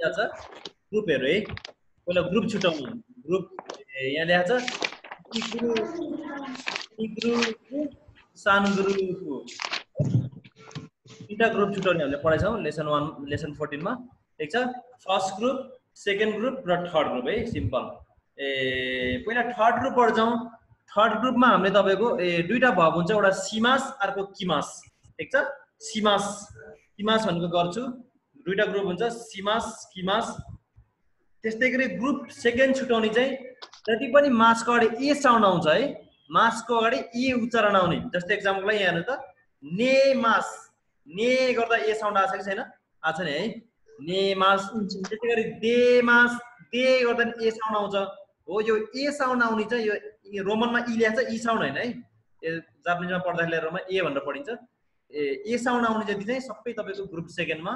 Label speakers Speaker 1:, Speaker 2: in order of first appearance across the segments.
Speaker 1: क्या छ ग्रुपहरु है पहिला ग्रुप छुटाउनु ग्रुप यहाँ लेखा छ ग्रुप सानो ग्रुप तीनटा ग्रुप छुटाउने हामीले पढाइछौँ लेसन 1 लेसन 14 मा ठीक छ फर्स्ट ग्रुप सेकेन्ड ग्रुप र थर्ड ग्रुप है सिम्पल पहिला थर्ड ग्रुप पढ्छौँ थर्ड ग्रुपमा हामीले तपाईको दुईटा भर्ब हुन्छ एउटा सिमास अर्को किमास ठीक छ सिमास किमास भनेको गर्छु दुईटा ग्रुप हुन्छ सिमास किमास त्यस्तै गरी ग्रुप सेकेन्ड छुटाउने चाहिँ जति पनि मासको अगाडि ए साउन्ड आउँछ है मासको अगाडि ए उच्चारण आउने जस्तै एक्जाम्पल यहाँ हेर्नु त नेमास ने गर्दा ए साउन्ड आछ कि छैन आछ नि है नेमास त्यसै गरी देमास दे गर्दा ए साउन्ड आउँछ हो यो ए साउन्ड आउने चाहिँ यो रोमनमा ई लेख्छ ई साउन्ड हैन है जापानिजमा पढ्दाखेरि रोमनमा ए भनेर पढिन्छ ए साउन्ड आउने जति चाहिँ सबै तपाईको ग्रुप सेकेन्डमा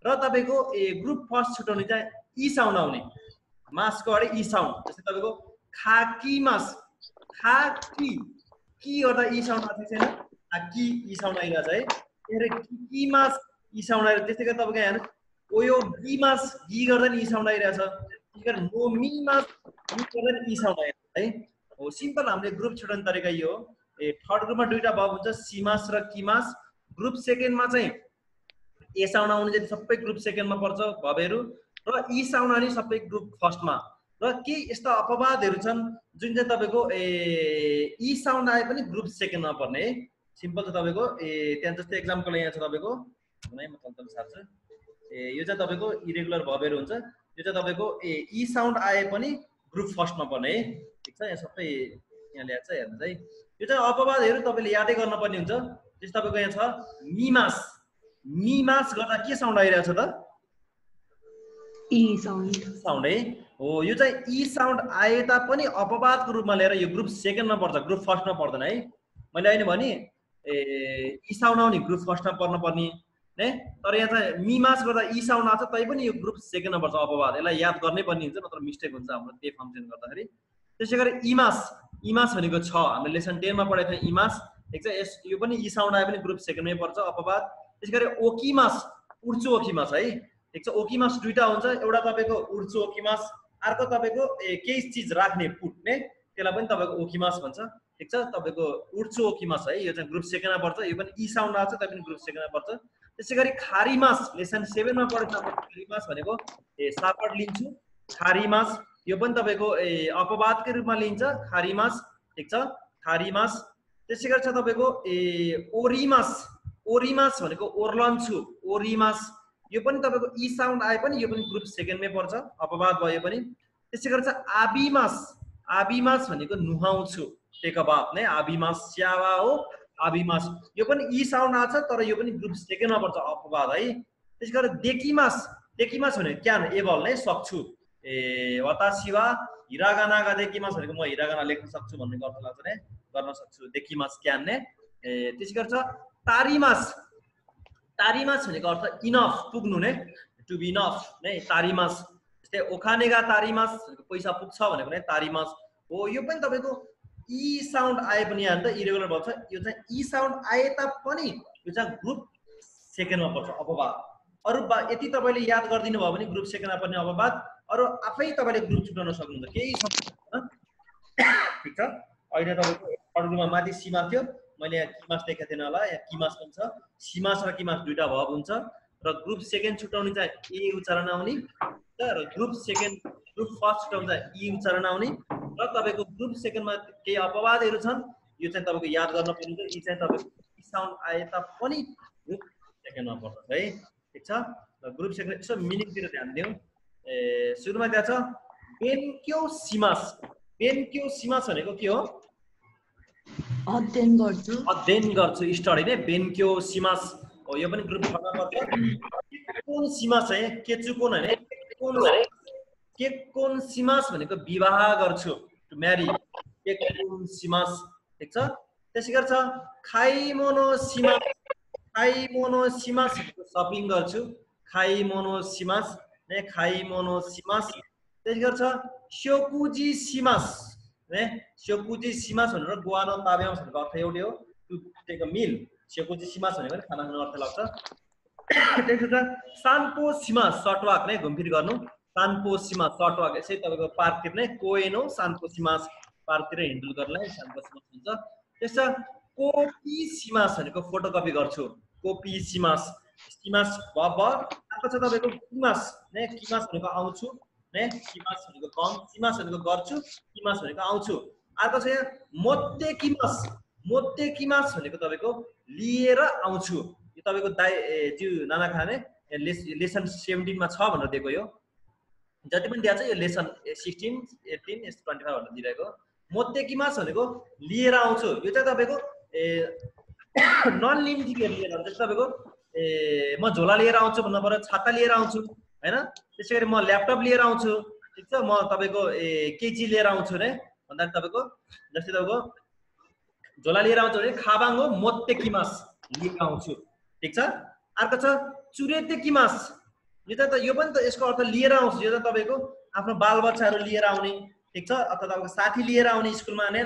Speaker 1: र तपाईको ग्रुप फर्स्ट छुटाउने चाहिँ ई साउन्ड आउने मासको अगाडि ई साउन्ड जस्तै तपाईको खाकीमास खाकी की गर्दा ई साउन्ड आछ छैन खाकी ई साउन्ड आइरहेछ है त्यसैले किमास ई साउन्ड आइरहेछ त्यस्तै गरी तपाईको यहाँ ओयो गिमास गी गर्दा नि ई साउन्ड आइरहेछ त्यसै गरी मोमिमास मी गर्दा नि ई साउन्ड आइरहेछ है हो सिम्पल हामीले ग्रुप छुटाउने तरिका यो हो थर्ड ग्रुपमा दुईटा भर्ब हुन्छ सिमास र किमास ग्रुप सेकेन्डमा चाहिँ ए साउन्ड आउने जति सबै ग्रुप सेकेन्डमा पर्छ भर्बहरु र ई साउन्ड आउने सबै ग्रुप फर्स्टमा र के यस्ता अपवादहरु छन् जुन चाहिँ तपाईको ई साउन्ड आए पनि ग्रुप सेकेन्डमा पर्ने है सिम्पल छ तपाईको त्यहाँ जस्तै एक्जाम्पल यहाँ छ तपाईको है म तल सार्छु यो चाहिँ तपाईको इरेगुलर भर्बहरु हुन्छ यो चाहिँ तपाईको ई साउन्ड आए पनि ग्रुप फर्स्टमा पर्ने है ठीक छ यहाँ सबै यहाँ ल्याएको छ हेर्नुस् है यो चाहिँ अपवादहरु तपाईले यादै गर्न पर्ने हुन्छ जस्तै तपाईको यहाँ छ मिमास मिमास गर्दा के साउन्ड आइरहेछ त
Speaker 2: ई साउन्ड
Speaker 1: है हो यो चाहिँ ई साउन्ड आए तापनि अपवादको रूपमा लिएर यो ग्रुप सेकेन्डमा पर्छ ग्रुप फर्स्टमा पर्दैन है मैले अहिले भने ई साउन्ड आउने ग्रुप फर्स्टमा पर्न पर्ने है तर यहाँ चाहिँ मिमास गर्दा ई साउन्ड आछ तै पनि यो ग्रुप सेकेन्डमा पर्छ अपवाद यसलाई याद गर्नै पर्ने हुन्छ नत्र मिस्टेक हुन्छ हाम्रो त्यही फंक्सन गर्दाखेरि त्यसै गरी इमास इमास भनेको छ हामीले लेसन 10 मा पढेको थियौं इमास ठीक छ यो पनि ई साउन्ड आए पनि ग्रुप सेकेन्डमै पर्छ अपवाद त्यसै गरी ओकिमास उड्छु ओकिमास है ठीक छ ओकिमास दुईटा हुन्छ एउटा तपाईको उड्छु ओकिमास अर्को तपाईको केही चीज राख्ने पुट्ने त्यसलाई पनि तपाईको ओकिमास भन्छ ठीक छ तपाईको उड्छु ओकिमास है यो चाहिँ ग्रुप सेकेन्डमा पर्छ यो पनि ई साउन्ड आछ तै पनि ग्रुप सेकेन्डमा पर्छ त्यसै गरी खारीमास लेसन 7 मा पढेको छ खारीमास भनेको सापड लिन्छु खारीमास यो पनि तपाईको अपवादको रूपमा लिन्छ खारीमास ठीक छ खारीमास त्यसै गरी छ तपाईको ओरिमास ओरिमास भनेको ओर्लन्छु ओरिमास यो पनि तपाईको ई साउन्ड आए पनि यो पनि ग्रुप सेकेन्डमै पर्छ अपवाद भयो पनि त्यसै गरी छ आबिमास आबिमास भनेको नुहाउँछु टेक अ बाथ नै आबिमास स्यावा हो आबिमास यो पनि ई साउन्ड आछ तर यो पनि ग्रुप सेकेन्डमा पर्छ अपवाद है त्यसै गरी देकिमास देकिमास भनेको क्यान एबल नै सक्छु वतासिवा हिरागाना गा देकिमास भनेको म हिरागाना लेख्न सक्छु भन्ने अर्थ लाग्छ ने गर्न सक्छु देकिमास क्यान ने त्यसै गरी छ तारिमास तारिमास भनेको अर्थ इनफ पुग्नु ने टु बी इनफ नै तारिमास त्यस्तै ओखानेगा तारिमास पैसा पुग्छ भनेको नै तारिमास हो यो पनि तपाईको ई साउन्ड आए पनि यहाँ त इरेगुलर भन्छ यो चाहिँ ई साउन्ड आए तापनि यो चाहिँ ग्रुप सेकेन्डमा पर्छ अपवाद अरु यति तपाईले याद गर्दिनु भयो भने ग्रुप सेकेन्डमा पर्ने अपवाद अरु आफै तपाईले ग्रुप छुटाउन सक्नुहुन्छ केही समस्या ठीक छ अहिले तपाईको अरुमा माथि सीमा थियो मैले यहाँ किमास लेखेको थिएन होला यहाँ किमास पनि छ सीमास र किमास दुईटा भर्ब हुन्छ र ग्रुप सेकेन्ड छुटाउने चाहिँ ए उच्चारण आउने र ग्रुप फर्स्ट छुटाउने चाहिँ ई उच्चारण आउने र तपाईको ग्रुप सेकेन्डमा केही अपवादहरु छन् यो चाहिँ तपाईको याद गर्न पर्ने यी चाहिँ तपाईको ई साउन्ड आए तापनि ग्रुप सेकेन्डमा पर्छ है ठीक छ र ग्रुप सेकेन्ड यसो मिनिङतिर ध्यान दियौ सुरुमा त्यहाँ छ बेन्क्यो सिमास भनेको के हो
Speaker 2: अध्ययन गर्छु
Speaker 1: स्टडी ने बेन्क्यो सिमास हो यो पनि ग्रुप फर्स्टमा पर्छ केकोन सिमास है केचुकोन हैन केकोन सिमास भनेको विवाह गर्छु टु म्यारी केकोन सिमास ठीक छ त्यसै गरी छ खाइमोनो सिमास शपिङ गर्छु खाइमोनो सिमास ने खाइमोनो सिमास त्यसै गरी छ स्योकुजी सिमास ने स्योकुजी सिमास भनेर गुआनो ताबेमा भनेको अर्थ एउटै हो टु टेक अ मिल स्योकुजी सिमास भनेको खाना खानु अर्थ लाग्छ त्यसो त सानपो सीमा सर्टवाक नै घुमफिर गर्नु सानपो सीमा सर्टवाक यसै तपाईको पार्कतिर नै कोएनो सानपो सीमा पार्कतिर हिन्डल गर्नलाई सानपो सीमा हुन्छ त्यसो कोपी सीमास भनेको फोटोकपी गर्छु कोपी सीमास सीमास भब अर्को छ तपाईको किमास ने किमास भनेको आउँछु ने किमास भनेको कम सीमास भनेको गर्छु किमास भनेको आउँछु अर्को छ यहाँ मोत्ते किमास भनेको तपाईको लिएर आउँछु यो तपाईको ज्यू नाना खाने लेसन 17 मा छ भनेर दिएको यो जति पनि दिएको छ यो लेसन 16 18 25 भनेर दिएको मोत्ते किमास भनेको लिएर आउँछु यो चाहिँ तपाईको नन लिभिङ लिएर आउँछु तपाईको म झोला लिएर आउँछु भन्नु पर्यो छाता लिएर आउँछु हैन त्यसैगरी म ल्यापटप लिएर आउँछु ठीक छ म तपाईको केजी लिएर आउँछु रे भन्दा तपाईको जस्तै तपाईको झोला लिएर आउँछु भने खाबाङ्गो मोत्ते किमास लिएर आउँछु ठीक छ अर्को छ चुरेते किमास यो त यो पनि त यसको अर्थ लिएर आउँछु यो त तपाईको आफ्नो बालबच्चाहरु लिएर आउने ठीक छ अथवा तपाईको साथी लिएर आउने स्कुलमा ने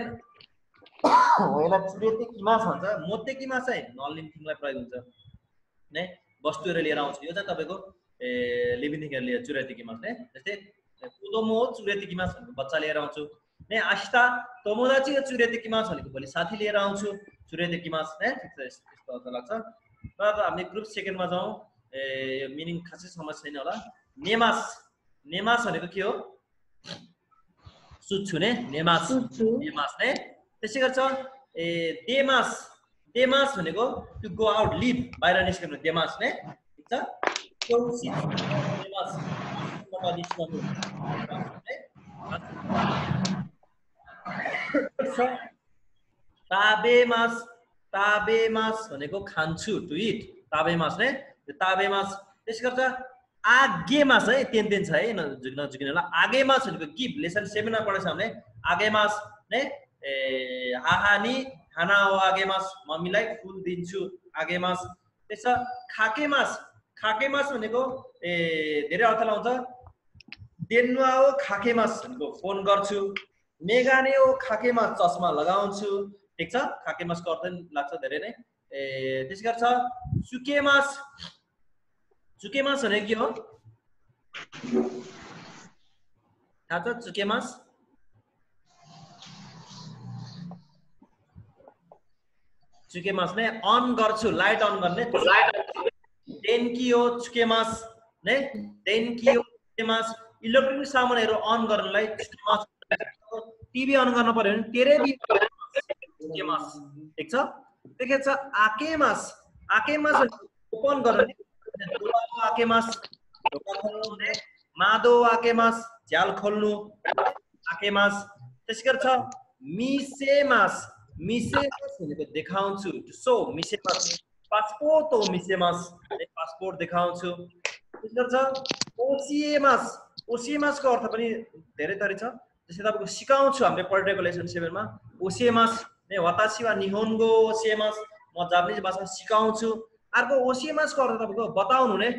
Speaker 1: होला चुरेते किमास भन्छ मोत्ते किमास चाहिँ नलिभिङ थिङलाई प्रयोग हुन्छ ने वस्तुहरु लिएर आउँछु यो चाहिँ तपाईको लिभिङ थिङहरु लिएर चुरेते किमास ने जस्तै कोदोमो चुरेते किमास भनेको बच्चा लिएर आउँछु ने आस्ता तोमोदाची चुरेते किमास भनेको भोलि साथी लिएर आउँछु चुरेते किमास ने ठीक छ यस्तो अर्थ लाग्छ र हामी ग्रुप सेकेन्डमा जाउँ यो मिनिङ खासै समझ छैन होला नेमास नेमास भनेको के हो सुत्छु ने नेमास नेमास ने त्यसै गर्छ देमास देमास भनेको टु गो आउट लिभ बाहिर निस्कनु देमास ने ठीक छ देमास ताबेमास ताबेमास भनेको खान्छु टु इट ताबेमास ने ताबेमास त्यसै गर्छ आगेमास है तेन तेन छ है नजुकिनला आगेमास भनेको गिभ लेसन 7 मा पढेछ हामीले आगेमास ने हाहानी खाना हो आगेमास मम्मीलाई फुल दिन्छु आगेमास त्यसो खाकेमास खाकेमास भनेको धेरै अर्थ लाउँछ देन्नुआ हो खाकेमास भनेको फोन गर्छु मेगाने हो खाकेमास चस्मा लगाउँछु ठीक छ खाकेमासको अर्थ लाग्छ धेरै नै त्यसै गर्छ सुकेमास सुकेमास भनेको के हो थाहा छ सुकेमास चुकेमास ने अन गर्छु लाइट अन गर्ने देनकी हो चुकेमास ने देनकी हो चुकेमास इलेक्ट्रोनिक सामानहरु अन गर्नलाई चुकेमास टिभी अन गर्न पर्यो भने तेरे भी चुकेमास ठीक छ त्यसै छ आकेमास आकेमास ओपन गर्ने आकेमास ढोका खोल्नु ने मादो आकेमास झ्याल खोल्नु आकेमास त्यसै गर्छ मिसेमास मिसेमास भनेको देखाउँछु टु शो मिसेमास पासपोर्ट हो मिसेमास पासपोर्ट देखाउँछु त्यसै गर्छ ओसिएमास ओसिएमासको अर्थ पनि धेरै थरी छ जस्तै तपाईको सिकाउँछु हामीले पढेको लेसन 7 मा ओसिएमास ने वतासी वा निहोन्गो ओसिएमास म जापानिज भाषा सिकाउँछु अर्को ओसिएमासको अर्थ तपाईको बताउनु ने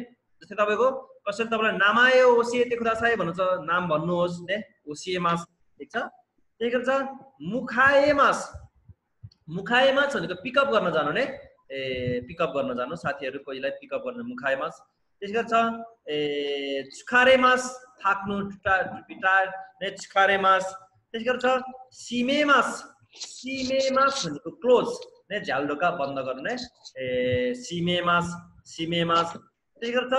Speaker 1: जस्तै तपाईको कसैले तपाईलाई नामायो ओसिएते कुदासाई भन्नुहुन्छ नाम भन्नुहोस् ने ओसिएमास ठीक छ त्यसै गर्छ मुखाएमास मुखाएमास भनेको पिकअप गर्न जानु ने पिकअप गर्न जानु साथीहरु कोहीलाई पिकअप गर्न मुखाएमास त्यसै गर्छ छुखारेमास थाक्नु टायर ने छुखारेमास त्यसै गर्छ सिमेमास सिमेमास भनेको क्लोज ने झ्यालढोका बन्द गर्ने सिमेमास सिमेमास त्यसै गर्छ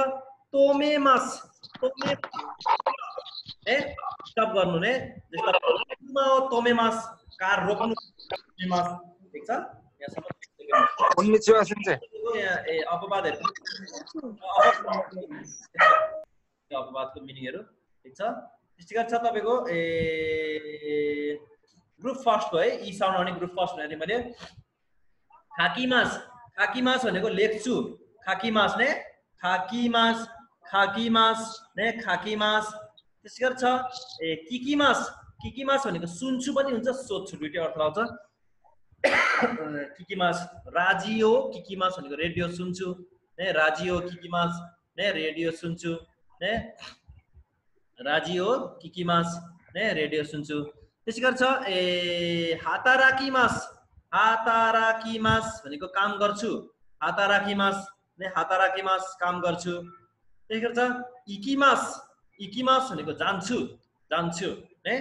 Speaker 1: तोमेमास तोमे ए स्टप गर्नु ने जस्तो तोमेमास कार रोक्नु तोमेमास ठीक छ यहाँसम्म
Speaker 3: konnichiwa sensei
Speaker 1: अपवादहरु अपवादको मिनिङहरु ठीक छ त्यसै गर्छ तपाईको ग्रुप फर्स्ट हो है ई साउन्ड आउने ग्रुप फर्स्ट भने मैले खाकीमास खाकीमास भनेको लेख्छु खाकीमास ने खाकीमास खाकीमास ने खाकीमास त्यसै गर्छ किकीमास किकीमास भनेको सुन्छु पनि हुन्छ सोध्छु दुईटै अर्थ आउँछ किकीमास राजियो किकीमास भनेको रेडियो सुन्छु ने राजियो किकीमास ने रेडियो सुन्छु ने राजियो किकीमास ने रेडियो सुन्छु त्यसै गर्छ हाताराकीमास हाताराकीमास भनेको काम गर्छु हाताराकीमास ने हाताराकिमास काम गर्छु त्यसै गर्छ इकिमास इकिमास भनेको जान्छु जान्छु ने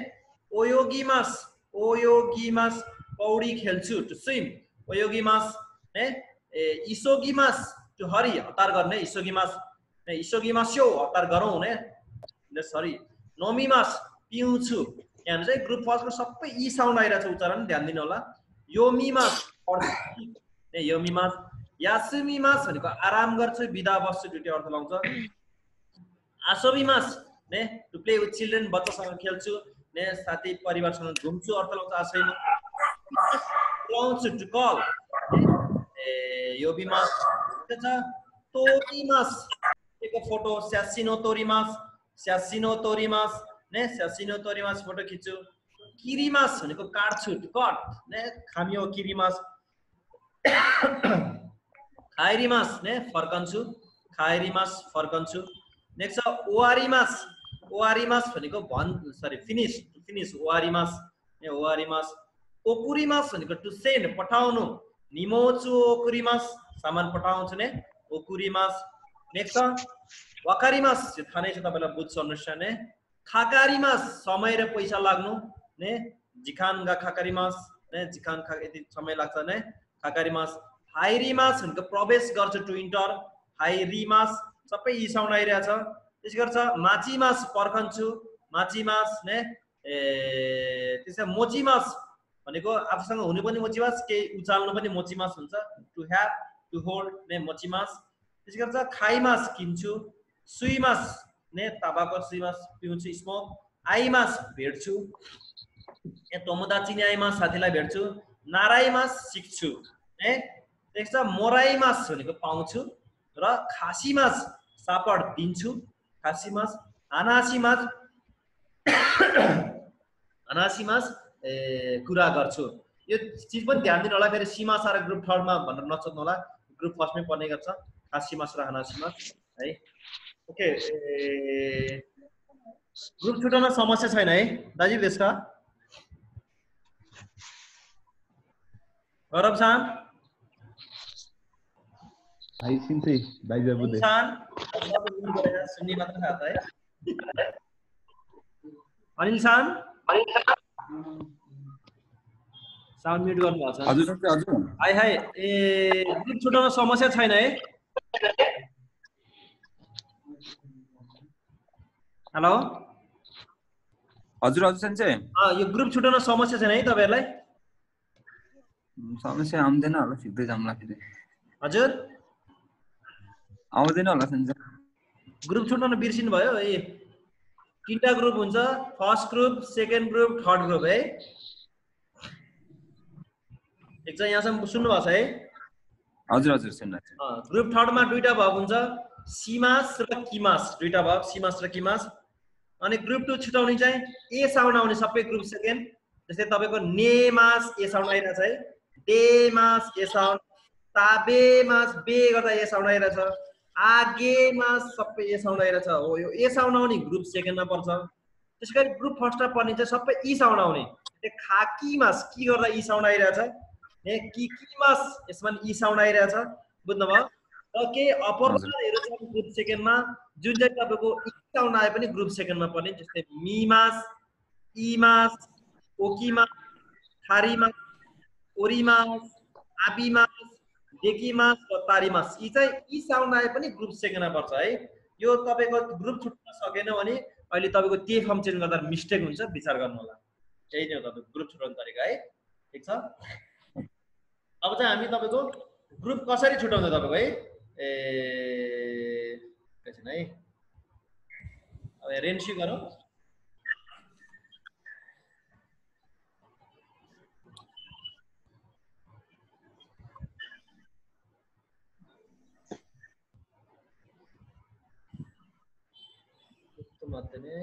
Speaker 1: ओयोगिमास ओयोगिमास पौडी खेल्छु टु स्विम ओयोगिमास ने इसोगिमास टु हरि हतार गर्ने इसोगिमास ने इसोगिमास्यो हतार गरौँ ने सरी नोमिमास पिउँछु यहाँ चाहिँ ग्रुप फर्स्टको सबै ई साउन्ड आइरहेछ उच्चारण ध्यान दिनु होला योमिमास ने योमिमास यासुमिमास भनेको आराम गर्छु बिदा बस्छु दुईटै अर्थ लाउँछ आसोबिमास ने टु प्ले विथ चिल्ड्रेन बच्चासँग खेल्छु ने साथी परिवारसँग घुम्छु अर्थ लाउँछ आसैमा लाउँछु टु कल योबिमास छ तोरिमास एक फोटो स्यासिनो तोरिमास ने स्यासिनो तोरिमास फोटो खिच्छु किरिमास भनेको काट्छु टु कट ने खामियो किरिमास खाइरिमास ने फर्कन्छु खाइरिमास फर्कन्छु नेक्स्ट छ ओआरिमास ओआरिमास भनेको फिनिश ओआरिमास ने ओआरिमास ओकुरिमास भनेको टु सेन्ड पठाउनु निमोचु ओकुरिमास सामान पठाउँछु ने ओकुरिमास नेक्स्ट छ वाकारिमास यो थाहा नै छ तपाईलाई बुझ्छ अनुसार ने खाकारिमास समय र पैसा लाग्नु ने जिखानगा खाकारिमास ने जिखान यति समय लाग्छ ने खाकारिमास हाइरिमास भनेको प्रवेश गर्छ टु इन्टर हाइरिमास सबै ई साउन्ड आइरहेछ त्यसै गर्छ माचिमास पर्खन्छु माचिमास ने त्यसै मोचिमास भनेको आफूसँग हुनु पनि मोचिमास केही उचाल्नु पनि मोचिमास हुन्छ टु ह्याभ टु होल्ड ने मोचिमास त्यसै गर्छ खाइमास किन्छु सुइमास ने ताबाको सुइमास पिउँछु स्मोक आइमास भेट्छु तोमोदा चिनी आइमास साथीलाई भेट्छु नाराइमास सिक्छु ने त्यसै मोराइमास भनेको पाउँछु र खासीमास सापड दिन्छु खासीमास हानासीमास हानासीमास कुरा गर्छु यो चीज पनि ध्यान दिनु होला फेरि सीमास र ग्रुप थर्डमा भनेर नसोच्नु होला ग्रुप फर्स्टमै पर्ने गर्छ खासीमास र हानासीमास है ओके ग्रुप छुटाउन समस्या छैन है दाजु बेस्टा गौरव सान
Speaker 4: भाइ सिन्थे भाइ जबुदे
Speaker 1: सान सुन्ने मात्र थाहा है अनिल सान साउन्ड म्युट गर्नु भएको छ
Speaker 3: हजुर हजुर
Speaker 1: हाय हाय ए ग्रुप छुटाउन समस्या छैन है हेलो
Speaker 3: हजुर हजुर सेन्से
Speaker 1: यो ग्रुप छुटाउन समस्या छैन है तपाईहरुलाई
Speaker 3: समस्या आउँदैन होला सिधै जामला फेरि
Speaker 1: हजुर
Speaker 3: आउँदैन होला सेन्से
Speaker 1: ग्रुप छुटाउन बिर्सिनु भयो ए तीनटा ग्रुप हुन्छ first group second group third group है एकजना यहाँसम्म सुन्नु भएको छ है
Speaker 3: हजुर हजुर सुन्नु
Speaker 1: ग्रुप थर्डमा दुईटा भाग हुन्छ सीमास र किमास दुईटा भाग सीमास र किमास अनि ग्रुप 2 छुटाउने चाहिँ ए साउन्ड आउने सबै ग्रुप सेकेन्ड जस्तै तपाईको नेमास ए साउन्ड आइरहेछ है डेमास ए साउन्ड ताबेमास बे गर्दा ए साउन्ड आइरहेछ आगेमास सबै ए साउन्ड आइरहेछ हो यो ए साउन्ड आउने ग्रुप सेकेन्डमा पर्छ त्यसैगरी ग्रुप फर्स्टमा पर्ने चाहिँ सबै ई साउन्ड आउने खाकीमास की गर्दा ई साउन्ड आइरहेछ ने किकीमास यसमा ई साउन्ड आइरहेछ बुझ्नुभयो र के अपरहरू छ ग्रुप सेकेन्डमा जुन चाहिँ तपाईको ई साउन्ड आए पनि ग्रुप सेकेन्डमा पर्ने जस्तै मिमास इमास ओकिमास थारीमास ओरिमास आबिमास डेकिमास र तारिमास यी चाहिँ ई साउन्ड आए पनि ग्रुप सेकेन्डमा पर्छ है यो तपाईको ग्रुप छुट्न सकेन भने अहिले तपाईको ते फर्म चेन्ज गर्दा मिस्टेक हुन्छ विचार गर्नु होला यही नै हो तपाईको ग्रुप छुटाउने तरिका है ठीक छ अब चाहिँ हामी तपाईको ग्रुप कसरी छुटाउँदै तपाईको है एकैछिन है अब रेन्सी गरौँ मात्रै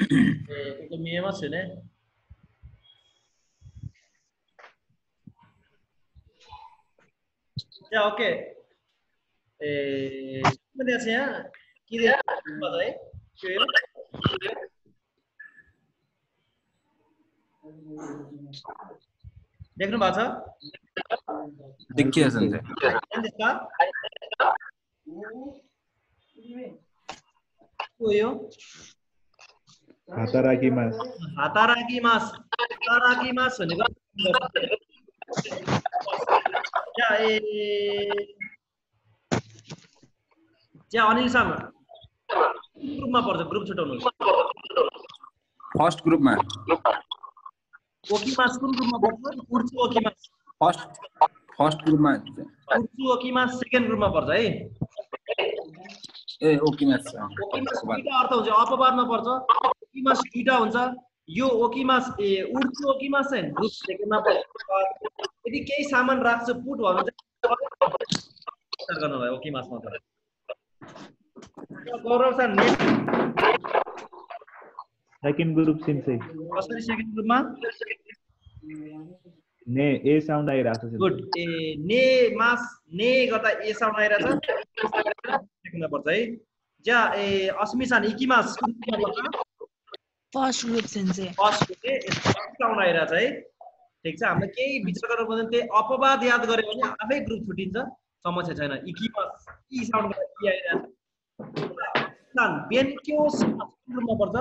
Speaker 1: itu miemas ini. Ya oke. Sebenarnya kira apa tadi? देख्नु भएको छ
Speaker 3: देखिया सन्जय
Speaker 1: यो
Speaker 4: हाताराकीमास
Speaker 1: भनेको अनिल सर ग्रुपमा पर्छ ग्रुप छुटाउनु
Speaker 3: फर्स्ट ग्रुपमा
Speaker 1: ओकीमास कुन ग्रुपमा पर्छ उर्चु ओकीमास
Speaker 3: फर्स्ट ग्रुपमा
Speaker 1: उर्चु ओकीमास सेकेन्ड ग्रुपमा पर्छ है
Speaker 3: ए ओकीमास
Speaker 1: दुईटा अर्थ हुन्छ अपवादमा पर्छ ओकीमास दुईटा हुन्छ यो ओकीमास उर्चु ओकीमास चाहिँ ग्रुप सेकेन्डमा पर्छ यदि केही सामान राख्छ पुट भयो भने चाहिँ गर्नुलाई ओकीमासमा पर्छ गौरव सर
Speaker 4: सेकेन्ड ग्रुप सिन्से
Speaker 1: कसरी सेकेन्ड ग्रुपमा
Speaker 4: ने ए साउन्ड आइराछ
Speaker 1: गुड ने मास ने गर्दा ए साउन्ड आइराछ सेकेन्डमा पर्छ है ज्या अस्मिसान इकिमास
Speaker 2: फर्स्ट ग्रुप सेन्से
Speaker 1: फर्स्ट साउन्ड आइराछ है ठीक छ हामीले केही विचार गर्नु पर्दैन त्यही अपवाद याद गर्यो भने आफै ग्रुप छुटिन्छ समस्या छैन इकिमास ई साउन्ड गर्दा ई आइराछ बेन्क्योस ग्रुपमा पर्छ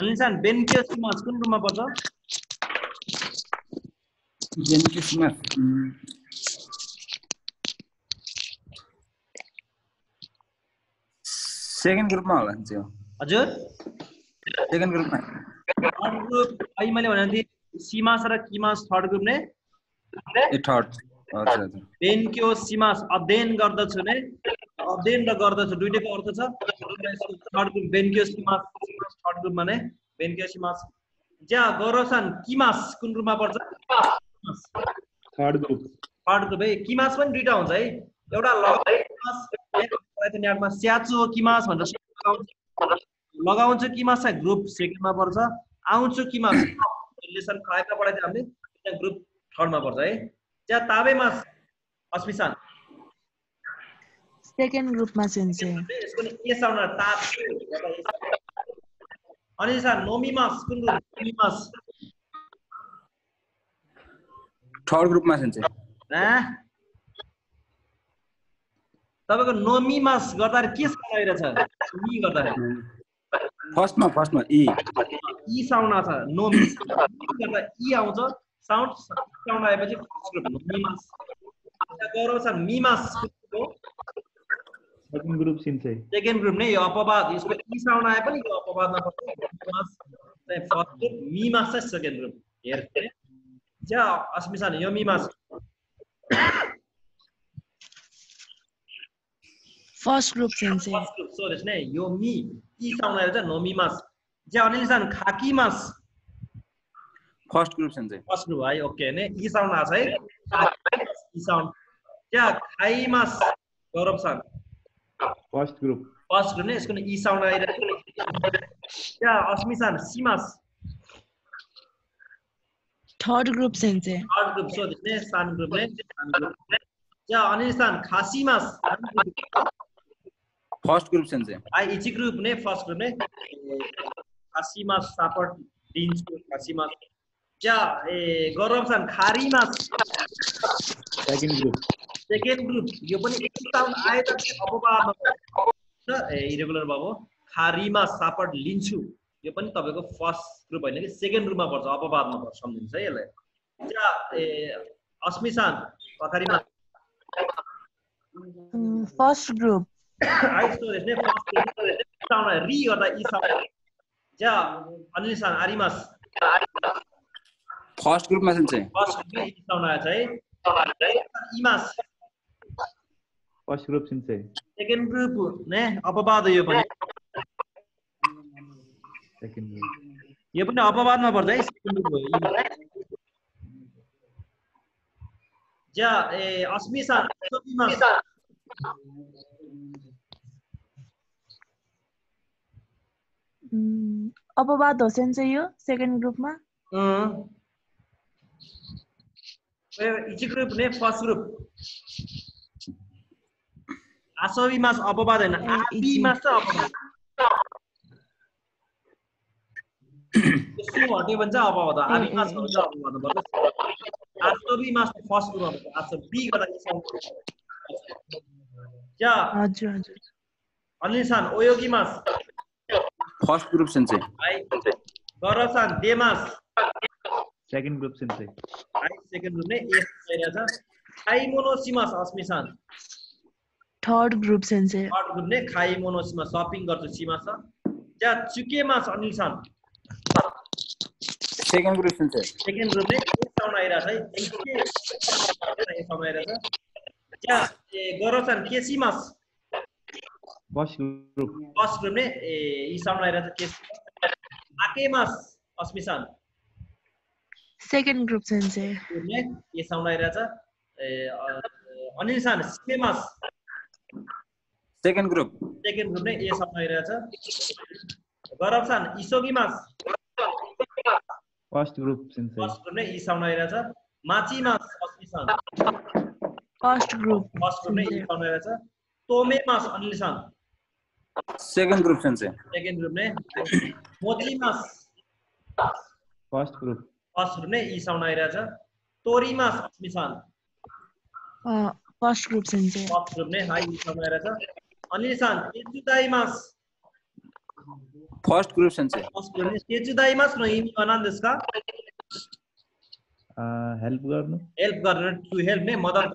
Speaker 1: अनिलसान बेन्क्योसिमास कुन ग्रुपमा पर्छ
Speaker 3: बेन्क्योसिमास सेकेन्ड ग्रुपमा होला नि त्यो
Speaker 1: हजुर
Speaker 3: सेकेन्ड ग्रुपमा
Speaker 1: थर्ड ग्रुप अहिले मैले भने थिएँ सिमास र किमास थर्ड ग्रुप ने
Speaker 3: ए थर्ड हजुर हजुर
Speaker 1: बेन्क्योसिमास अध्ययन गर्दछु ने अध्ययन र गर्दछु दुईटैको अर्थ छ थर्ड ग्रुप बेन्क्योसिमास थर्ड ग्रुपमा ने बेन्क्योसिमास ज्या गौरवसान किमास कुन ग्रुपमा पर्छ
Speaker 4: थर्ड ग्रुप
Speaker 1: है किमास पनि दुईटा हुन्छ है एउटा लगाउँछ स्याचो किमास भनेर लगाउँछ किमास चाहिँ ग्रुप सेकेन्डमा पर्छ आउँछु किमास रिलेसन खाएका पढाइदियो हामीले ग्रुप थर्डमा पर्छ है ज्या ताबेमास अस्मिसान
Speaker 2: सेकेन्ड ग्रुपमा सेन्से
Speaker 1: यसको नि ए साउन्ड ताप अनि सर नोमिमास कुन ग्रुप नोमिमास
Speaker 3: थर्ड ग्रुपमा सेन्से
Speaker 1: तपाईको नोमिमास गर्दा के साउन्ड आइरहेछ नि गर्दा
Speaker 3: फर्स्टमा ई
Speaker 1: साउन्ड आछ नोमी गर्दा ई आउँछ साउन्ड आएपछि फर्स्ट ग्रुप नोमिमास गौरव सर मिमास
Speaker 4: सेकेन्ड ग्रुप सिन्से
Speaker 1: सेकेन्ड ग्रुप नै यो अपवाद यसको ई साउन्ड आए पनि यो अपवादमा पर्छ मिमास चाहिँ फर्स्ट ग्रुप मिमास चाहिँ सेकेन्ड ग्रुप हेर्थे ज्या अस्मिसान यो मिमास
Speaker 2: फर्स्ट ग्रुप सेन्से
Speaker 1: फर्स्ट ग्रुप सोですねयो मी ई साउन्ड आएर चाहिँ नोमिमास ज्या अनिलसान खाकीमास
Speaker 3: फर्स्ट ग्रुप सेन्से
Speaker 1: फर्स्ट ग्रुप है ओके ने ई साउन्ड आछ है ई साउन्ड ज्या खाइमास गौरव सान
Speaker 4: फर्स्ट ग्रुप
Speaker 1: ने यसको नि ई साउन्ड आइरहेको ज्या अस्मिसान सिमास
Speaker 2: थर्ड ग्रुप सेन्से
Speaker 1: थर्ड ग्रुप सोですねसान ग्रुप ने ज्या अनिलसान खासीमास
Speaker 3: फर्स्ट ग्रुप सेन्से
Speaker 1: आई इची ग्रुप ने फर्स्ट ग्रुप ने खासीमास सापट दिन्छु खासीमास ज्या गौरव सान खारीमास सेकेन्ड ग्रुप यो पनि एक साउन्ड आए त अपवादमा पर्छ इरेगुलर भयो खारीमास सापट लिन्छु यो पनि तपाईको फर्स्ट ग्रुप हैन कि सेकेन्ड ग्रुपमा पर्छ अपवादमा पर्छ सम्झिनुस् है यसलाई ज्या अस्मिसान पथारीमा
Speaker 2: फर्स्ट ग्रुप
Speaker 1: आई स्टोरेज ने फर्स्ट साउन्ड रि गर्दा ई साउन्ड ज्या अनिलसान आरिमास
Speaker 3: फर्स्ट ग्रुपमा सेन्से
Speaker 1: फर्स्ट ग्रुपमा ई साउन्ड आएछ है इमास
Speaker 4: फर्स्ट ग्रुप सिन्से
Speaker 1: सेकेन्ड ग्रुप ने अपवाद यो पनि
Speaker 4: सेकेन्ड ग्रुप
Speaker 1: यो पनि अपवादमा पर्छ है सेकेन्ड ग्रुप हो ज्या अस्मिसान
Speaker 2: अपवाद हो सेन्से यो सेकेन्ड ग्रुपमा
Speaker 1: इच ग्रुप ने फर्स्ट ग्रुप आसवी मास अपवाद हैन आबी मास चाहिँ अपवाद सु हट्यो भने चाहिँ अपवाद आबी मास हो चाहिँ अपवाद पर्छ आसवी मास फर्स्ट ग्रुप हो आसवी गर्दा क्या
Speaker 2: हजुर हजुर
Speaker 1: अनिसान ओयोगी मास
Speaker 3: फर्स्ट ग्रुप सेन्से
Speaker 1: गरसान देमास
Speaker 4: सेकेन्ड ग्रुप सेन्से
Speaker 1: हाई सेकेन्ड ग्रुप ने एस भइरहेछ खाइमोनोसिमास अस्मिसान
Speaker 2: थर्ड ग्रुप सेन्से
Speaker 1: थर्ड ग्रुप ने खाइमोनोसिमास सपिङ गर्छ सीमा छ ज्या चुकेमास अनिलसान
Speaker 3: सेकेन्ड ग्रुप सेन्से
Speaker 1: सेकेन्ड ग्रुप ने एस आउन आइरहेछ है एस आउन आइरहेछ ज्या गरसान केसीमास
Speaker 4: फर्स्ट ग्रुप
Speaker 1: ने ई साउन आइरहेछ केसी आकेमास अस्मिसान
Speaker 2: सेकेन्ड ग्रुप सेन्से
Speaker 1: ने ए साउन आइरहेछ अनिलसान सिमेमास
Speaker 3: सेकेन्ड ग्रुप
Speaker 1: ने ए साउन आइरहेछ गरबसान इसोगीमास
Speaker 4: फर्स्ट ग्रुप सेन्से
Speaker 1: ने ई साउन आइरहेछ माचीमास अस्मिसान
Speaker 2: फर्स्ट ग्रुप
Speaker 1: ने ई साउन आइरहेछ तोमेमास अनिलसान
Speaker 3: सेकेन्ड ग्रुप सेन्से
Speaker 1: सेकेन्ड ग्रुप ने मोजीमास
Speaker 4: फर्स्ट ग्रुप
Speaker 1: ने ई साउन आइरहेछ तोरीमास अस्मिसान
Speaker 2: फर्स्ट ग्रुप सेन्से
Speaker 1: फर्स्ट ग्रुप ने हाई ई साउन आइरहेछ अनिलसान तेजुदाइमास
Speaker 3: फर्स्ट ग्रुप सेन्से
Speaker 1: फर्स्ट ग्रुप ने तेजुदाइमास नो इमी अनान देसका
Speaker 4: हेल्प गर्नु
Speaker 1: टु हेल्प ने मदद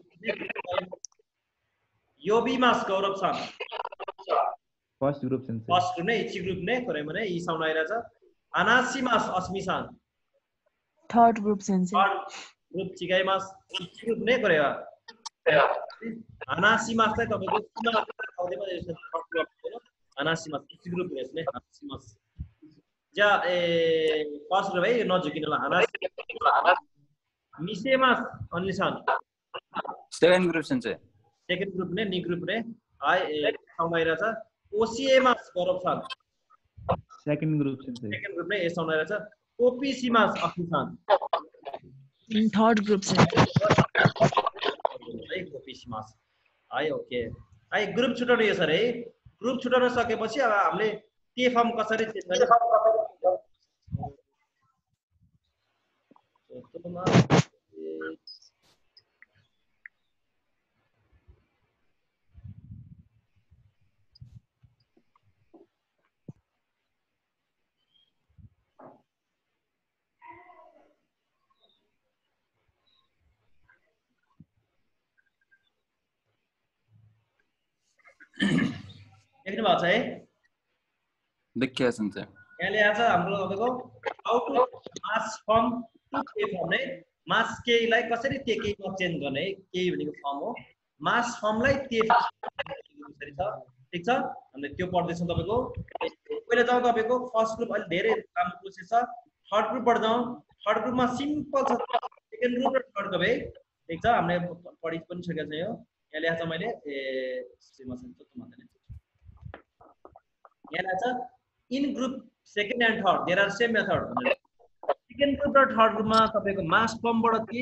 Speaker 1: योबीमास गौरवसान
Speaker 4: फर्स्ट ग्रुप सेन्से
Speaker 1: फर्स्ट ग्रुप ने इची ग्रुप ने करे मने ई साउन आइरहेछ अनासीमास अस्मिसान
Speaker 2: थर्ड ग्रुप सेन्से
Speaker 1: थर्ड ग्रुप चिगाइमास इची ग्रुप ने गरेवा अनासीमास चाहिँ तपाईको सीमा खाउँदैमा यसो अनासीमास इची ग्रुप रहेछ ने अनासीमास जा फर्स्ट ग्रुप है नझुकिनला अनासी मिसेमास अनिलसान
Speaker 3: सेकेन्ड ग्रुप सेन्से
Speaker 1: सेकेन्ड ग्रुप ने नी ग्रुप ने हाई साउन आइरहेछ ओसीएमास गौरवसान
Speaker 4: सेकेन्ड ग्रुप सेन्से
Speaker 1: सेकेन्ड ग्रुप ने ए साउन आइरहेछ ओपीसीमास अस्मिसान
Speaker 2: थर्ड ग्रुप सेन्से
Speaker 1: है ओपीसीमास है ओके है ग्रुप छुटाउनु यो सर है ग्रुप छुटाउन सकेपछि अब हामीले के फर्म कसरी चेन्ज गर्ने देख्नु भएको छ है
Speaker 3: देखिया सेन्से
Speaker 1: यहाँ ल्याएको छ हाम्रो तपाईको हाउ टु मास फर्म टु के फर्म है मास केलाई कसरी के केमा चेन्ज गर्ने है के भनेको फर्म हो मास फर्मलाई के कसरी छ ठीक छ हामीले त्यो पढ्दै छौं तपाईको पहिला जाउँ तपाईको फर्स्ट ग्रुप अलि धेरै राम्रो प्रोसेस छ थर्ड ग्रुपबाट जाउँ थर्ड ग्रुपमा सिम्पल छ सेकेन्ड ग्रुप र थर्ड ग्रुप है ठीक छ हामीले पढि पनि सकेका छौं यो यहाँ ल्याएको छ मैले सीमा सेन्स त मात्रै यहाँ ल्याएको छ in group second and third there are same method second group र थर्ड ग्रुपमा तपाईको मास फर्मबाट के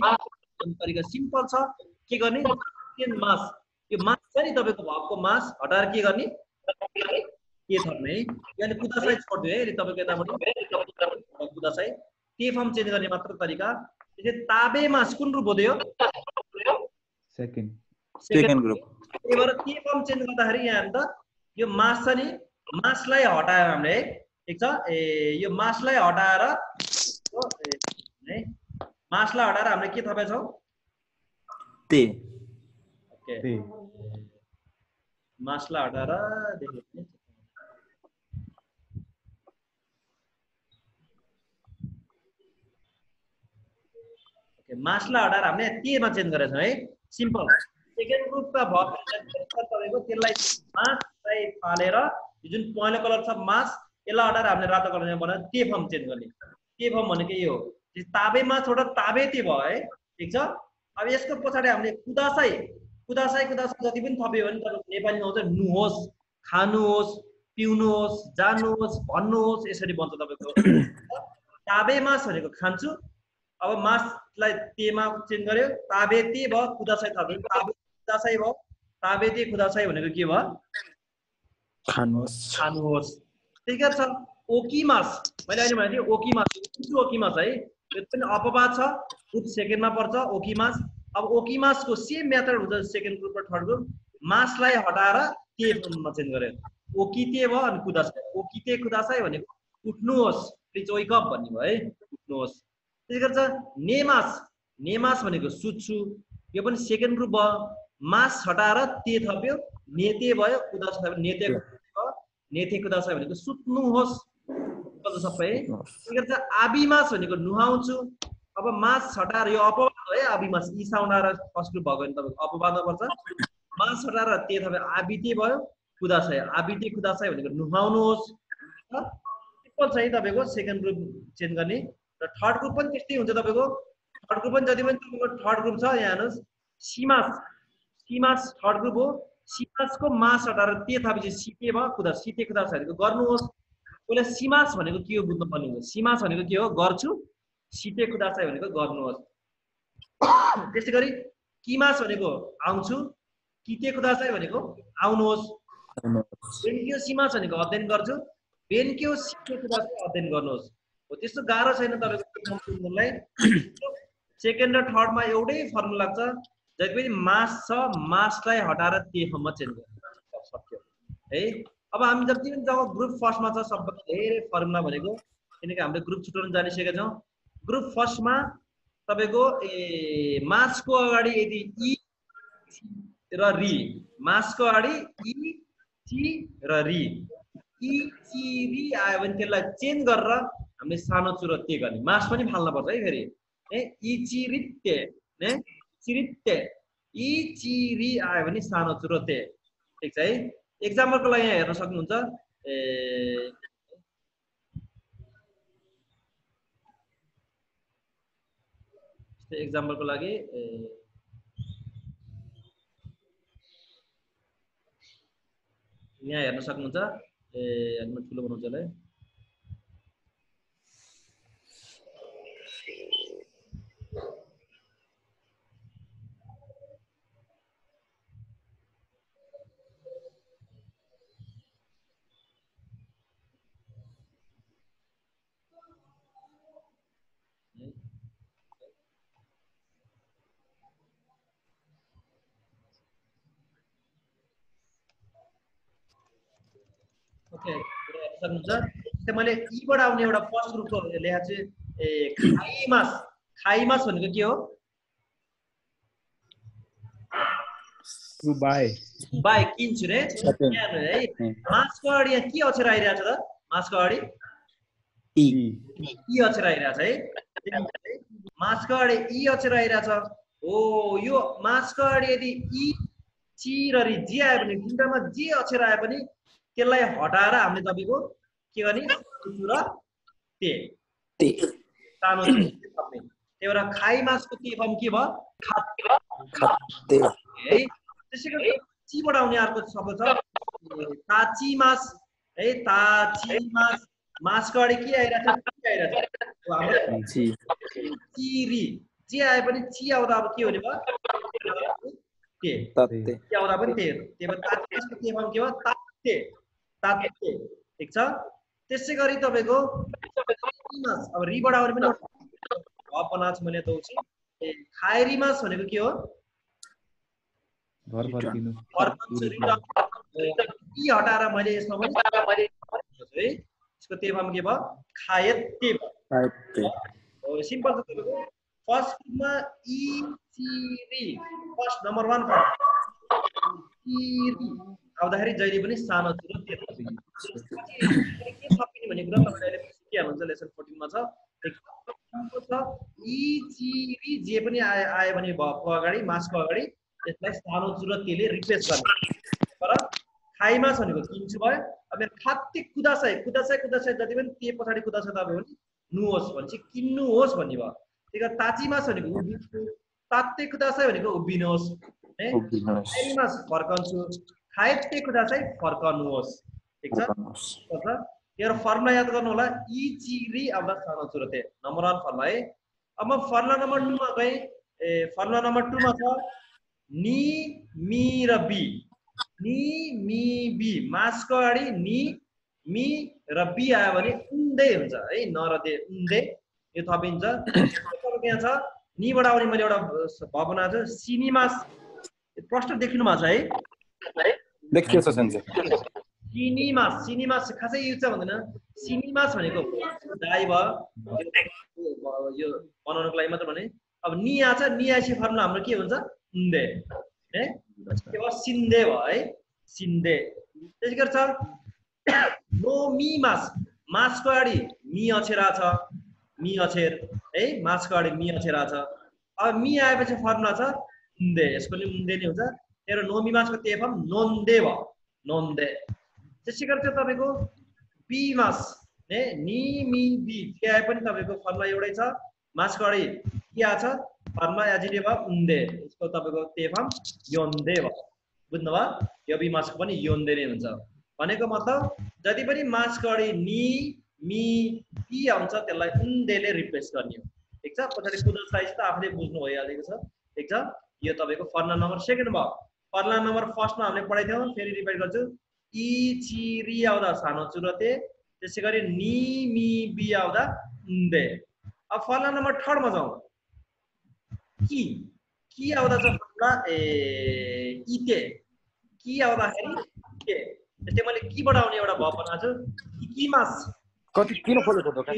Speaker 1: तरिका सिम्पल छ के गर्ने सेकेन्ड मास यो मास छ नि तपाईको भागको मास हटाएर के गर्ने के थर्ने है यानी कुदासाइ छोड्दियो है तपाईको यताबाट कुदासाइ के फर्म चेन्ज गर्ने मात्र तरिका त्यसै ताबे मास कुन रूप हो त्यो
Speaker 3: सेकेन्ड ग्रुप
Speaker 1: त्यही भएर के फर्म चेन्ज गर्दाखेरि यहाँ त यो मास छ नि मासलाई हटायो हामीले है ठीक छ यो मासलाई हटाएर है मासलाई हटाएर हामीले के थपेछौं
Speaker 3: ते
Speaker 1: ओके मासलाई हटाएर देख्नु ओके मासलाई हटाएर हामीले तेमा चेन्ज गरेछौं है सिम्पल सेकेन्ड ग्रुपका भर तपाईको त्यसलाई मासलाई फालेर जुन पहेँलो कलर छ मास यसलाई हटाएर हामीले रातो कलर बनाएर ते फर्म चेन्ज गर्ने ते फर्म भनेको यो ताबे मास छोडेर ताबे ते भयो है ठीक छ अब यसको पछाडी हामीले कुदासाई जति पनि थप्यो भने तपाईको नेपालीमा आउँछ नुहोस्, खानुहोस्, पिउनुहोस्, जानुहोस्, भन्नुहोस्, यसरी बन्छ तपाईको। ताबे मास भनेको खान्छु, अब मासलाई तेमा चेन्ज गर्यो, ताबे ते भयो, कुदासाई थप्यो, ताबे कुदासाई भयो, ताबे ते कुदासाई भनेको के भयो? खानुहोस्। ठिक छ। ओकिमास, मैले अहिले भनेको थिएँ ओकिमास, ओकिमास है, यो पनि अपवाद छ, ग्रुप सेकेन्डमा पर्छ ओकिमास। अब ओकिमासको सेम मेथड हुन्छ सेकेन्ड ग्रुप र थर्ड ग्रुप, मासलाई हटाएर ते फर्ममा चेन्ज गर्यो, ओकिते भयो अनि कुदासाई। ओकिते कुदासाई भनेको उठ्नुहोस्, प्लिज वेक अप भन्ने भयो है, उठ्नुहोस्। त्यसै गरी नेमास, नेमास भनेको सुत्छु, यो पनि सेकेन्ड ग्रुप भयो, मास हटाएर ते थप्यो, नेते भयो, कुदासाई थप्यो, नेते भयो, नेते कुदासाई भनेको सुत्नुहोस् सबै। त्यसै गरी आबिमास भनेको नुहाउँछु, अब मास हटाएर यो अपवाद हो है, आबिमास ई साउन्ड आएर फर्स्ट ग्रुप भएको भने तपाईको अपवादमा पर्छ, मास हटाएर ते थप्यो, आबिते भयो, कुदासाई, आबिते कुदासाई भनेको नुहाउनुहोस्। सिम्पल छ है तपाईको सेकेन्ड ग्रुप चेन्ज गर्ने। र थर्ड ग्रुप पनि त्यस्तै हुन्छ तपाईको। थर्ड ग्रुप पनि जति पनि तपाईको थर्ड ग्रुप छ, यहाँ हेर्नुहोस् सीमास, सीमास थर्ड ग्रुप हो, सीमासको मास हटाएर ते थपेपछि सिते भयो, कुदा सिते कुदासाई भनेको गर्नुहोस्। पहिला सीमास भनेको के हो बुझ्नु पर्ने हुन्छ, सीमास भनेको के हो गर्छु, सिते कुदासाई भनेको गर्नुहोस्। त्यसै गरी किमास भनेको आउँछु, किते कुदासाई भनेको आउनुहोस्। बेन्क्यो सीमास भनेको अध्ययन गर्छु, बेन्क्यो सिते कुदासाई अध्ययन गर्नुहोस्। हो त्यस्तो गाह्रो छैन तपाईलाई। सेकेन्ड र थर्डमा एउटै फर्मुला लाग्छ, जति पनि मास छ मासलाई हटाएर ते फर्ममा चेन्ज गर्नु सक्यो है। अब हामी जति पनि जब ग्रुप फर्स्टमा छ सबभन्दा धेरै फर्मुला भनेको, किनकि हामीले ग्रुप छुट्याउन जानिसकेका छौँ। ग्रुप फर्स्टमा तपाईको मासको अगाडि यदि ई र री, मासको अगाडि ई ची र री, ई ची री आयो भने त्यसलाई चेन्ज गरेर हामीले सानो चुरो ते गर्ने, मास पनि फाल्न पर्छ है फेरि। ई ची री ते, चिरिते, ई ची री आयो भने सानो चुरो ते। ठिक छ है। एक्जाम्पलको लागि यहाँ हेर्न सक्नुहुन्छ, एक्जाम्पलको लागि यहाँ हेर्न सक्नुहुन्छ, ठुलो बनाउँछु होला है। ओके, सक्नुहुन्छ। मैले ईबाट आउने एउटा फर्स्ट ग्रुपको लेखा चाहिँ खाइमास, खाइमास भनेको के हो?
Speaker 4: बाई
Speaker 1: बाई किन्छु रे है। मासको अगाडि यहाँ के अक्षर आइरहेछ त? मासको अगाडि ई अक्षर आइरहेछ है। मासको अगाडि ई अक्षर आइरहेछ। हो यो मासको अगाडि यदि ई ची र री जे आयो भने दुईटामा जे अक्षर आयो पनि त्यसलाई हटाएर हामीले तपाईको के गर्ने? र ते सानो थप्ने। त्यही भएर खाइ मासको के फर्म के भयो? खाते है। त्यसैगरी चीबाट आउने अर्को शब्द छ ताची मास है। ताची मास, मासको अगाडि के आइरहेछ? हाम्रो चिरी जे आए पनि ची आउँदा अब के हुने भयो? ते के आउँदा पनि ते। त्यही भएर ताची मासको के फर्म के भयो? ताते, ताते। ठिक छ। त्यसै गरी तपाईको अब रिबाट आउने पनि अपनाच मैले दउछु। खायरी मास भनेको के हो?
Speaker 4: घर फर्किनु।
Speaker 1: ई हटाएर मैले यसमा पनि है यसको ते फर्म के भयो? खायते भयो। हो सिम्पल छ तपाईको। फर्स्ट ग्रुपमा ई ची री फर्स्ट नम्बर 1 फर्म आउँदाखेरि जहिले पनि सानो चुरो ते थपिने। के थपिने भन्ने कुरा तपाईले अहिले सिकिहाल्नुहुन्छ, लेसन 14 मा छ। ई ची री जे पनि आयो भने भको अगाडि, मासको अगाडि यसलाई सानो चुरो तेले रिप्लेस गर्ने। तर खाइमास भनेको किन्छु भयो। अब खाते कुदासाई, कुदासाई कुदासाई जति पनि ते पछाडि कुदासाई तपाईँ भने नुहोस् भनेपछि किन्नुहोस् भन्ने भयो। त्यही कारण ताची मास भनेको उभिन्छु, ताते कुदासाई भनेको उभिनुहोस् है खाएमास फर्कन्छु खाएते कुरा चाहिँ फर्कनुहोस् ठीक छ यो फर्मुला याद गर्नु होला इ चिरी आउँदा सानो सुरुते नम्बर 1 फर्मुला है अब फर्मुला नम्बर 2 मा गए फर्मुला नम्बर 2 मा छ नि मी र बी नि मी बी मासको अगाडि नि मी र बी आयो भने उन्दै हुन्छ है न र दे उन्दै यो थपिन्छ तपाईको यहाँ छ नि बाट आउने मैले एउटा भाव बनाएको छु सिनेमास प्रश्न देख्नु भएको छ है
Speaker 3: देखियो छ सन्जे
Speaker 1: सिनेमास खासै युज चाहिँ भन्दैन सिनेमास भनेको दाइ भयो यो बनाउनको लागि मात्र भने अब नि आछ नि आएपछि फर्मुला हाम्रो के हुन्छ उन्दै है के भयो सिन्धे भयो है सिन्धे त्यसैगरी छ नो मी मास मासको अगाडि मी अक्षर छ मी अक्षर है मासको अगाडि मी अक्षर छ अब मी आएपछि फर्मुला छ उन्दै यसको नि उन्दै नै हुन्छ तेरो नो मी मासको त्यही फर्म नोन्दे भयो नोन्दे त्यसैगरी चाहिँ तपाईको बी मास है नि मी बी के आए पनि तपाईको फर्मुला एउटै छ मासको अगाडि के आछ फर्मुला याजिले भयो उन्दै यसको तपाईको त्यही फर्म योन्दे भयो बुझ्नुभयो यो बी मासको पनि योन्दे नै हुन्छ भनेको मतलब जति पनि मासको अगाडि नि मी बी आउँछ त्यसलाई उन्दैले रिप्लेस गर्ने हो ठीक छ पछाडी कुदर साइज त आफूले बुझ्नु भइहालेको छ ठीक छ यो तपाईको फर्मुला नम्बर 2 भयो फर्मुला नम्बर 1 मा हामीले पढाइथ्यौं फेरि रिपिट गर्छु इ चिरी आउँदा सानो चुरते त्यसैगरी नि मी बी आउँदा उन्दै अब फर्मुला नम्बर 3 मा जाउँ कि आउँदा चाहिँ फर्मुला इते कि आउँदाखेरि के त्यसले मैले कि बाट आउने एउटा भाव बनाएको छु कि मास
Speaker 3: कति किन खोलेको दोकान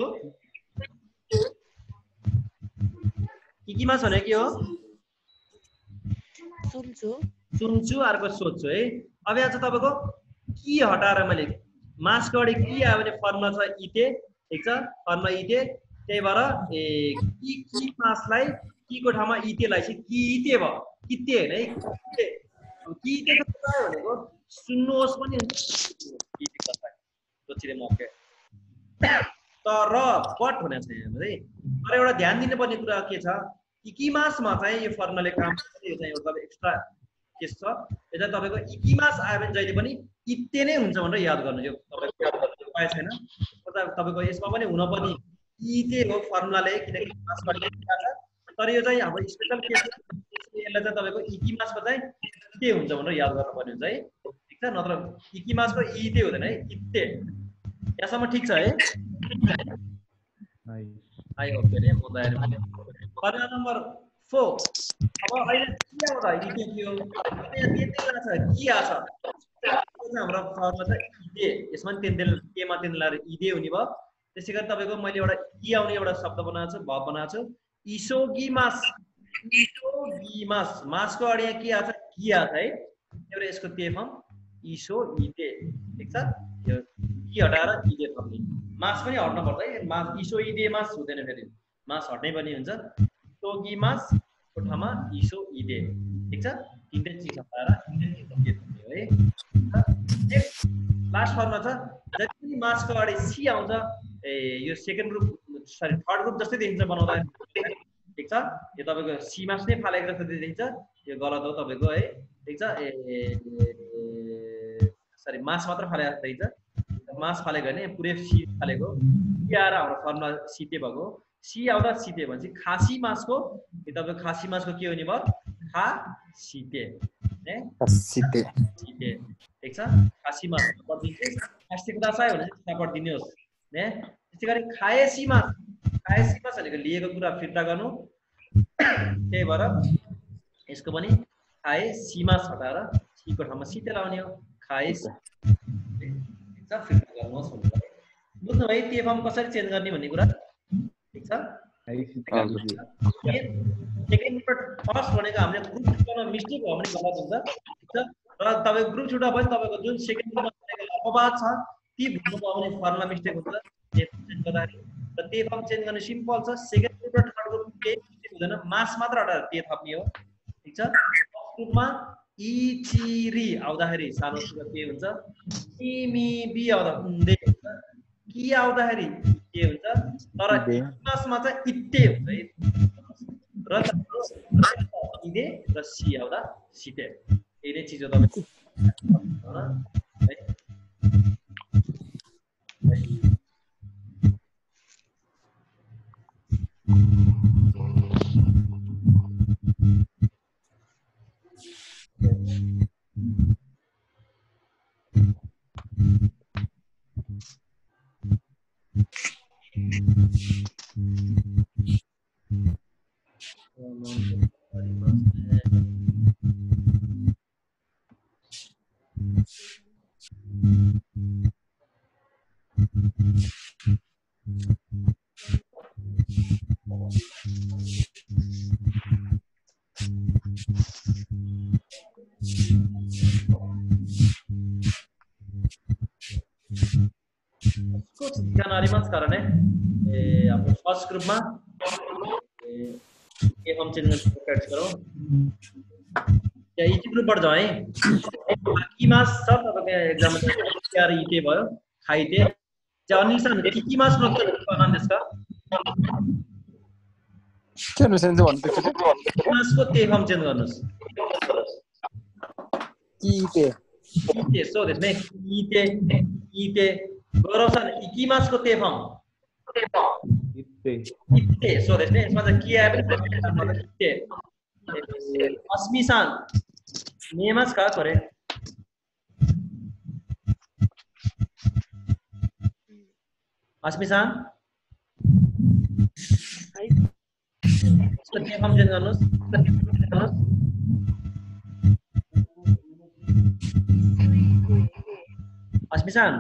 Speaker 1: कि मास भने के हो
Speaker 2: सुन्छु
Speaker 1: अर्को सोध्छु है अब यहाँ चाहिँ तपाईको कि हटाएर मैले मासको अगाडि कि आयो भने फर्मुला छ इते ठीक छ फर्मुला इते त्यही भएर कि मासलाई कि को ठाउँमा इते लगाएपछि कि इते भयो किते हैन है कि इते भनेको सुन्नुहोस् पनि सोचिरे मके तर बट भनेको छ यहाँ है तर एउटा ध्यान दिनुपर्ने कुरा के छ इकिमासमा चाहिँ यो फर्मुलाले काम गर्छ यो चाहिँ एउटा एक्स्ट्रा केस छ यो चाहिँ तपाईको इकिमास आयो भने जहिले पनि इते नै हुन्छ भनेर याद गर्नु यो तपाईको याद गर्नु उपाय छैन तपाईको यसमा पनि हुन पनि इते हो फर्मुलाले किनकि मास गर्ने तर यो चाहिँ हाम्रो स्पेशल केस यसले चाहिँ तपाईको इकिमासको चाहिँ इते हुन्छ भनेर याद गर्नुपर्ने हुन्छ है ठीक छ नत्र इकिमासको इते हुँदैन है इते यहाँसम्म ठीक छ है आयो फेरि फर्मुला नम्बर 4 अब अहिले के आउँदा इते के हो यहाँ छ के आछ हाम्रो फर्मुला छ इते यसमा तेन्देल केमा तेन्देल इदे हुने भयो त्यसैगरी तपाईको मैले एउटा इ आउने एउटा शब्द बनाएको छु भाव बनाएको छु इसोगिमास मासको अगाडि के आछ कि आछ है एउटा यसको त्यही फर्म इसो इते ठीक छ यो कि हटाएर इदे थप्ने मास पनि हट्नु पर्छ है मास इसो इदे मास हुँदैन फेरि मास हट्नै पनि हुन्छ इसोगिमास को ठाउँमा इसो इदे ठीक छ तिनटै चीज हटाएर तिनटै चीज थप्ने है लास्ट फर्ममा छ जति पनि मासको अगाडि सी आउँछ यो second group sorry third group जस्तै देखिन्छ बनाउँदा ठीक छ यो तपाईको सी मास नै फालेको जस्तो देखिन्छ यो गलत हो तपाईको है ठीक छ सरी मास मात्र फालेको देखिन्छ मास फालेको हैन पुरै सी फालेको के आएर हाम्रो फर्मुला सिते भएको सी आउँदा सिते भन्छ खासी मासको यो तपाईको खासी मासको के हुने भयो खा सिते है
Speaker 3: सिते
Speaker 1: ठीक छ खासी मास पदिन्छ खासी कुदासाय भने सपोर्ट दिनुहोस् ने त्यसैगरी खाएसी मास भनेको लिएको कुरा फिर्ता गर्नु त्यही भएर यसको पनि खाए सीमास हटाएर सी को ठाउँमा सिते लाउने हो खाए ठीक छ फिर्ता गर्नुहोस् भन्नु बुझ्नु है त्यो फर्म कसरी चेन्ज गर्ने भन्ने कुरा ठीक छ सेकेन्ड फर्स्ट भनेको हामीले ग्रुप छुट्याउन मिस्टेक भयो भने गलत हुन्छ ठीक छ र तपाईको ग्रुप छुट्टा पनि तपाईको जुन सेकेन्ड ग्रुपमा अपवाद छ ती भुल्नु भयो भने फर्मुला मिस्टेक हुन्छ चेन्ज गर्दाखेरि र त्यो फर्म चेन्ज गर्ने सिम्पल छ सेकेन्ड ग्रुप र थर्ड ग्रुप केही मिस्टेक हुँदैन मास मात्र हटाएर त्यो थप्ने हो ठीक छ फर्स्ट ग्रुपमा इ चिरी आउँदाखेरि सानो सुरु के हुन्छ इमी बी आउँदा उन्दै हुन्छ कि आउँदाखेरि के हुन्छ तर मासमा चाहिँ इत्ते हुन्छ है र इदे र सी आउँदा सिते यही नै चिज हो तपाईको कारण अब फर्स्ट ग्रुपमा के हम चेंज करके करो या इटी ग्रुपबाट जाऊ है किमास छ तपाईको एक्जाम यार इटे भयो खाइते जर्नीसन किमास नो बनाउँदैछ
Speaker 3: के नु सेन्स भन्नु
Speaker 1: किमासको ते हम चेन्ज गर्नुस् इटे सो देख्ने इटे गौरवसन किमासको ते हम इटे सो देख्ने यसमा चाहिँ के आए पनि इटे अस्मिसान नेमास का करे अस्मिसान के हम चेन्ज गर्नुस् अस्मिसान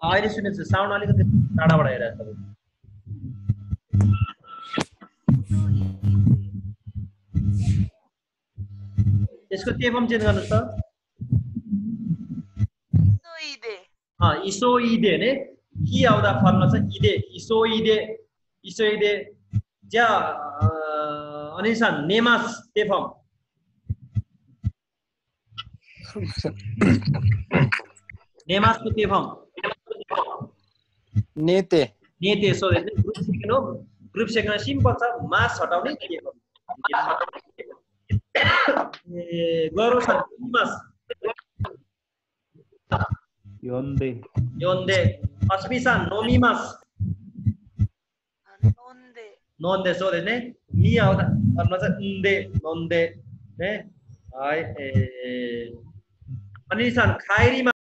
Speaker 1: अहिले सुनेछु साउन्ड अलिकति टाढाबाट आइरहेछ तपाईको यसको टेफम चेन्ज गर्नुस् त इसोइदे ने कि आउँदा फर्मुला छ इसोइदे ज्या अनिसान नेमास टेफम नेमास को टेफम
Speaker 3: नेते
Speaker 1: सो ग्रुप सेकेन्ड सिम्पल छ मास हटाउने टेफम गौरव सन किमास योन्दे अस्मिसान नोमिमास नोन्दे सो देख्ने नि आउँदा फर्मुला छ नोन्दे ने हाय अनिसान खाइरीमा